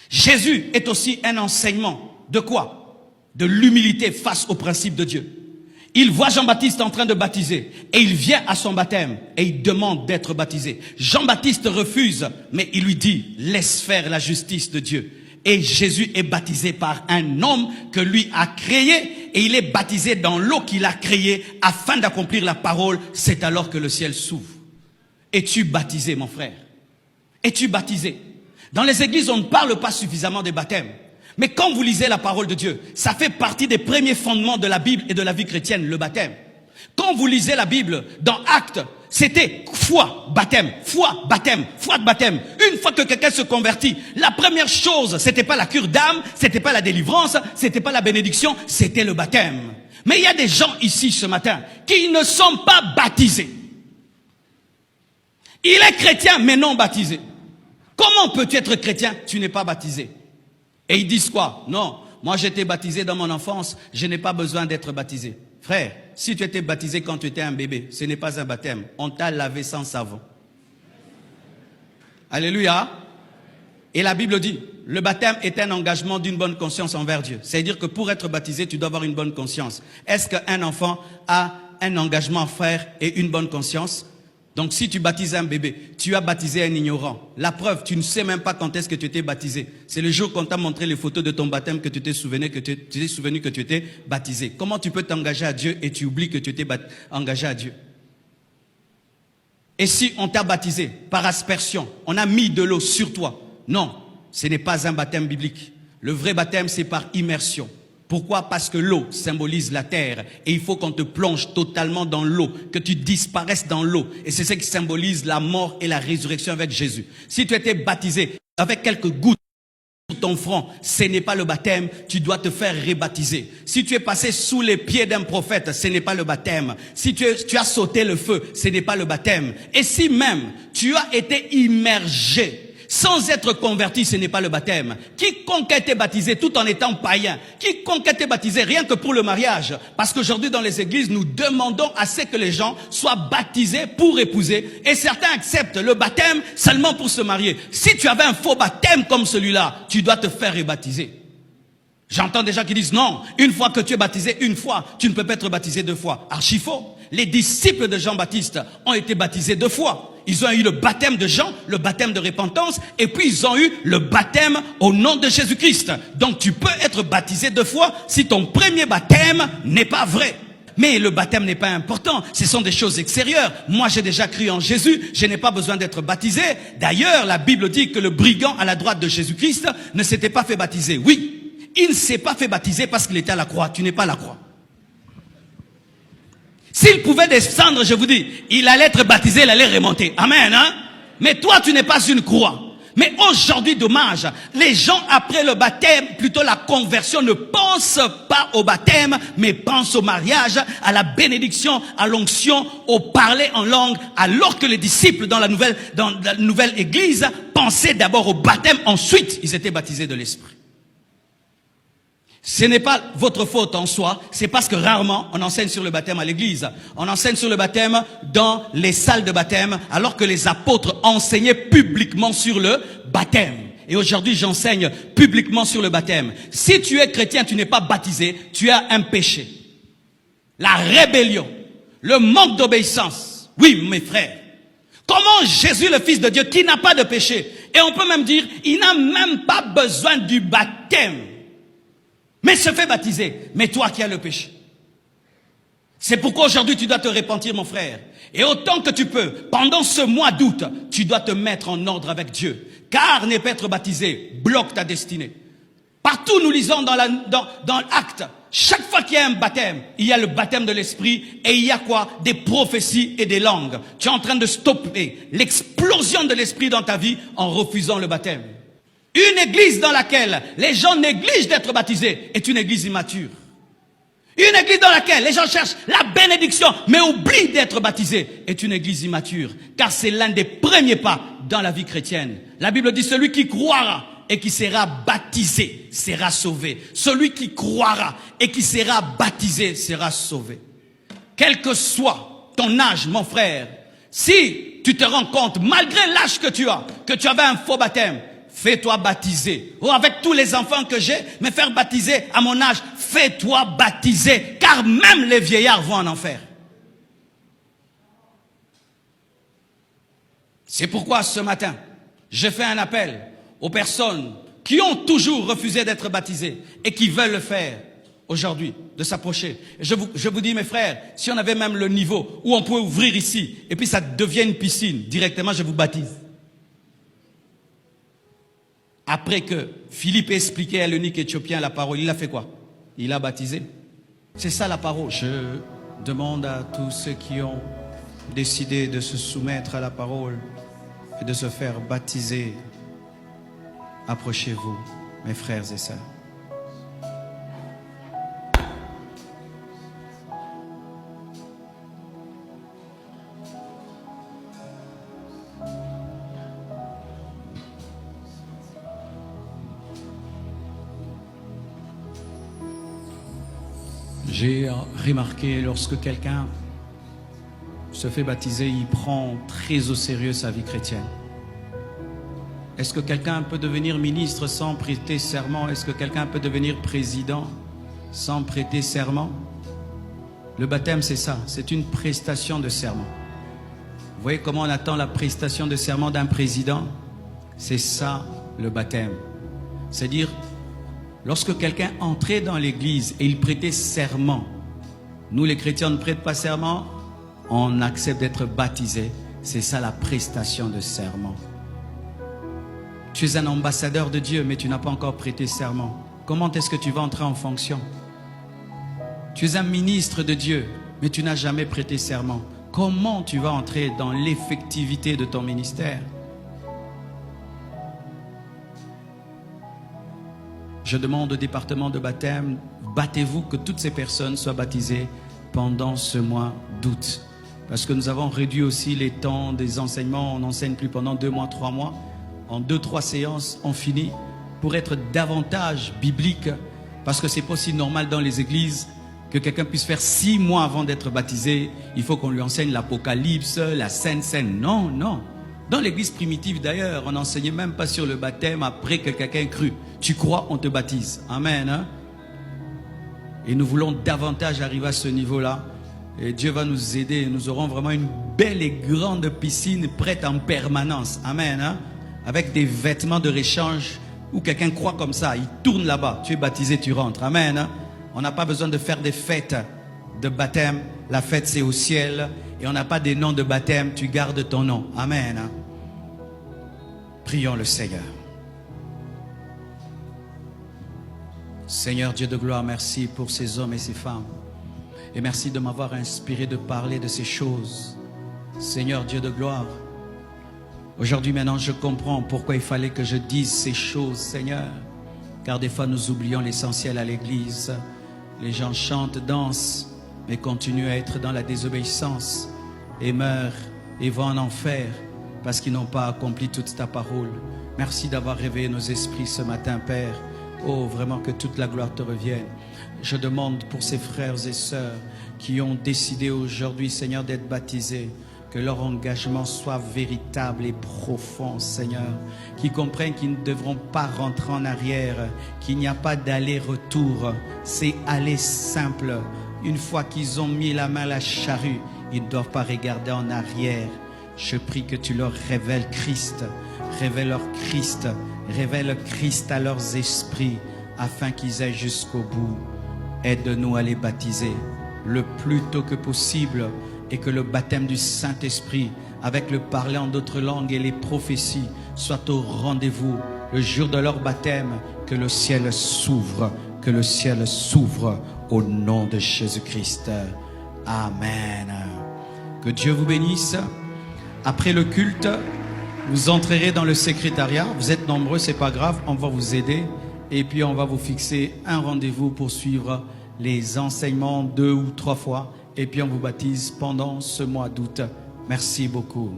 Jésus est aussi un enseignement. De quoi? De l'humilité face au principe de Dieu. Il voit Jean-Baptiste en train de baptiser et il vient à son baptême et il demande d'être baptisé. Jean-Baptiste refuse, mais il lui dit, laisse faire la justice de Dieu. Et Jésus est baptisé par un homme que lui a créé et il est baptisé dans l'eau qu'il a créée afin d'accomplir la parole. C'est alors que le ciel s'ouvre. Es-tu baptisé, mon frère? Es-tu baptisé? Dans les églises, on ne parle pas suffisamment des baptêmes. Mais quand vous lisez la parole de Dieu, ça fait partie des premiers fondements de la Bible et de la vie chrétienne, le baptême. Quand vous lisez la Bible, dans Actes, c'était foi, baptême, foi, baptême, foi de baptême. Une fois que quelqu'un se convertit, la première chose, c'était pas la cure d'âme, c'était pas la délivrance, c'était pas la bénédiction, c'était le baptême. Mais il y a des gens ici ce matin qui ne sont pas baptisés. Il est chrétien mais non baptisé. Comment peux-tu être chrétien? Tu n'es pas baptisé. Et ils disent quoi? Non, moi j'étais baptisé dans mon enfance, je n'ai pas besoin d'être baptisé. Frère, si tu étais baptisé quand tu étais un bébé, ce n'est pas un baptême. On t'a lavé sans savon. Alléluia. Et la Bible dit, le baptême est un engagement d'une bonne conscience envers Dieu. C'est-à-dire que pour être baptisé, tu dois avoir une bonne conscience. Est-ce qu'un enfant a un engagement à faire et une bonne conscience? Donc si tu baptises un bébé, tu as baptisé un ignorant. La preuve, tu ne sais même pas quand est-ce que tu étais baptisé. C'est le jour qu'on t'a montré les photos de ton baptême que tu t'es souvenu que tu étais baptisé. Comment tu peux t'engager à Dieu et tu oublies que tu t'es engagé à Dieu? Et si on t'a baptisé par aspersion, on a mis de l'eau sur toi? Non, ce n'est pas un baptême biblique. Le vrai baptême, c'est par immersion. Pourquoi? Parce que l'eau symbolise la terre et il faut qu'on te plonge totalement dans l'eau, que tu disparaisses dans l'eau. Et c'est ce qui symbolise la mort et la résurrection avec Jésus. Si tu étais baptisé avec quelques gouttes sur ton front, ce n'est pas le baptême, tu dois te faire rebaptiser. Si tu es passé sous les pieds d'un prophète, ce n'est pas le baptême. Si tu as sauté le feu, ce n'est pas le baptême. Et si même tu as été immergé, sans être converti, ce n'est pas le baptême. Quiconque a été baptisé tout en étant païen, quiconque a été baptisé rien que pour le mariage, parce qu'aujourd'hui dans les églises, nous demandons à ce que les gens soient baptisés pour épouser, et certains acceptent le baptême seulement pour se marier. Si tu avais un faux baptême comme celui-là, tu dois te faire rebaptiser. J'entends des gens qui disent non, une fois que tu es baptisé une fois, tu ne peux pas être baptisé deux fois. Archi faux. Les disciples de Jean-Baptiste ont été baptisés deux fois. Ils ont eu le baptême de Jean, le baptême de repentance, et puis ils ont eu le baptême au nom de Jésus-Christ. Donc tu peux être baptisé deux fois si ton premier baptême n'est pas vrai. Mais le baptême n'est pas important, ce sont des choses extérieures. Moi j'ai déjà cru en Jésus, je n'ai pas besoin d'être baptisé. D'ailleurs la Bible dit que le brigand à la droite de Jésus-Christ ne s'était pas fait baptiser. Oui, il ne s'est pas fait baptiser parce qu'il était à la croix, tu n'es pas à la croix. S'il pouvait descendre, je vous dis, il allait être baptisé, il allait remonter. Amen, hein? Mais toi, tu n'es pas une croix. Mais aujourd'hui, dommage, les gens après le baptême, plutôt la conversion, ne pensent pas au baptême, mais pensent au mariage, à la bénédiction, à l'onction, au parler en langue, alors que les disciples dans la nouvelle église pensaient d'abord au baptême, ensuite ils étaient baptisés de l'esprit. Ce n'est pas votre faute en soi, c'est parce que rarement on enseigne sur le baptême à l'église. On enseigne sur le baptême dans les salles de baptême, alors que les apôtres enseignaient publiquement sur le baptême. Et aujourd'hui, j'enseigne publiquement sur le baptême. Si tu es chrétien, tu n'es pas baptisé, tu as un péché. La rébellion, le manque d'obéissance. Oui, mes frères. Comment Jésus, le Fils de Dieu, qui n'a pas de péché, et on peut même dire, il n'a même pas besoin du baptême, mais se fait baptiser. Mais toi qui as le péché. C'est pourquoi aujourd'hui tu dois te repentir, mon frère. Et autant que tu peux, pendant ce mois d'août, tu dois te mettre en ordre avec Dieu. Car ne pas être baptisé bloque ta destinée. Partout nous lisons dans l'acte, chaque fois qu'il y a un baptême, il y a le baptême de l'esprit et il y a quoi? Des prophéties et des langues. Tu es en train de stopper l'explosion de l'esprit dans ta vie en refusant le baptême. Une église dans laquelle les gens négligent d'être baptisés est une église immature. Une église dans laquelle les gens cherchent la bénédiction mais oublient d'être baptisés est une église immature. Car c'est l'un des premiers pas dans la vie chrétienne. La Bible dit celui qui croira et qui sera baptisé sera sauvé. Celui qui croira et qui sera baptisé sera sauvé. Quel que soit ton âge, mon frère, si tu te rends compte, malgré l'âge que tu avais un faux baptême, fais-toi baptiser. Oh, avec tous les enfants que j'ai, me faire baptiser à mon âge, fais-toi baptiser, car même les vieillards vont en enfer. C'est pourquoi ce matin, je fais un appel aux personnes qui ont toujours refusé d'être baptisées et qui veulent le faire aujourd'hui, de s'approcher. Je vous dis, mes frères, si on avait même le niveau où on pouvait ouvrir ici et puis ça devient une piscine, directement je vous baptise. Après que Philippe ait expliqué à l'eunuque éthiopien la parole, il a fait quoi? Il a baptisé. C'est ça la parole. Je demande à tous ceux qui ont décidé de se soumettre à la parole et de se faire baptiser, approchez-vous, mes frères et sœurs. J'ai remarqué, lorsque quelqu'un se fait baptiser, il prend très au sérieux sa vie chrétienne. Est-ce que quelqu'un peut devenir ministre sans prêter serment? Est-ce que quelqu'un peut devenir président sans prêter serment? Le baptême, c'est ça, c'est une prestation de serment. Vous voyez comment on attend la prestation de serment d'un président? C'est ça le baptême. C'est-à-dire, lorsque quelqu'un entrait dans l'église et il prêtait serment, nous les chrétiens ne prêtent pas serment, on accepte d'être baptisé. C'est ça la prestation de serment. Tu es un ambassadeur de Dieu, mais tu n'as pas encore prêté serment. Comment est-ce que tu vas entrer en fonction? Tu es un ministre de Dieu, mais tu n'as jamais prêté serment. Comment tu vas entrer dans l'effectivité de ton ministère? Je demande au département de baptême, battez-vous que toutes ces personnes soient baptisées pendant ce mois d'août. Parce que nous avons réduit aussi les temps des enseignements. On n'enseigne plus pendant 2 mois, 3 mois. En 2-3 séances, on finit pour être davantage biblique. Parce que c'est pas aussi normal dans les églises que quelqu'un puisse faire 6 mois avant d'être baptisé. Il faut qu'on lui enseigne l'Apocalypse, la Sainte Seine. Non, non. Dans l'église primitive d'ailleurs, on n'enseignait même pas sur le baptême après que quelqu'un crut. Tu crois, on te baptise. Amen. Hein? Et nous voulons davantage arriver à ce niveau-là. Et Dieu va nous aider. Nous aurons vraiment une belle et grande piscine prête en permanence. Amen. Hein? Avec des vêtements de réchange où quelqu'un croit comme ça. Il tourne là-bas. Tu es baptisé, tu rentres. Amen. Hein? On n'a pas besoin de faire des fêtes de baptême. La fête, c'est au ciel. Et on n'a pas des noms de baptême. Tu gardes ton nom. Amen. Hein? Prions le Seigneur. Seigneur Dieu de gloire, merci pour ces hommes et ces femmes. Et merci de m'avoir inspiré de parler de ces choses. Seigneur Dieu de gloire, aujourd'hui maintenant je comprends pourquoi il fallait que je dise ces choses, Seigneur. Car des fois nous oublions l'essentiel à l'église. Les gens chantent, dansent, mais continuent à être dans la désobéissance et meurent et vont en enfer parce qu'ils n'ont pas accompli toute ta parole. Merci d'avoir réveillé nos esprits ce matin, Père. Oh, vraiment que toute la gloire te revienne. Je demande pour ces frères et sœurs qui ont décidé aujourd'hui, Seigneur, d'être baptisés, que leur engagement soit véritable et profond, Seigneur. Qu'ils comprennent qu'ils ne devront pas rentrer en arrière, qu'il n'y a pas d'aller-retour. C'est aller simple. Une fois qu'ils ont mis la main à la charrue, ils ne doivent pas regarder en arrière. Je prie que tu leur révèles Christ. Révèle Christ à leurs esprits afin qu'ils aillent jusqu'au bout. Aide-nous à les baptiser le plus tôt que possible et que le baptême du Saint-Esprit avec le parler en d'autres langues et les prophéties soit au rendez-vous le jour de leur baptême. Que le ciel s'ouvre, que le ciel s'ouvre au nom de Jésus-Christ. Amen. Que Dieu vous bénisse. Après le culte, vous entrerez dans le secrétariat. Vous êtes nombreux, c'est pas grave, on va vous aider. Et puis on va vous fixer un rendez-vous pour suivre les enseignements 2 ou 3 fois. Et puis on vous baptise pendant ce mois d'août. Merci beaucoup.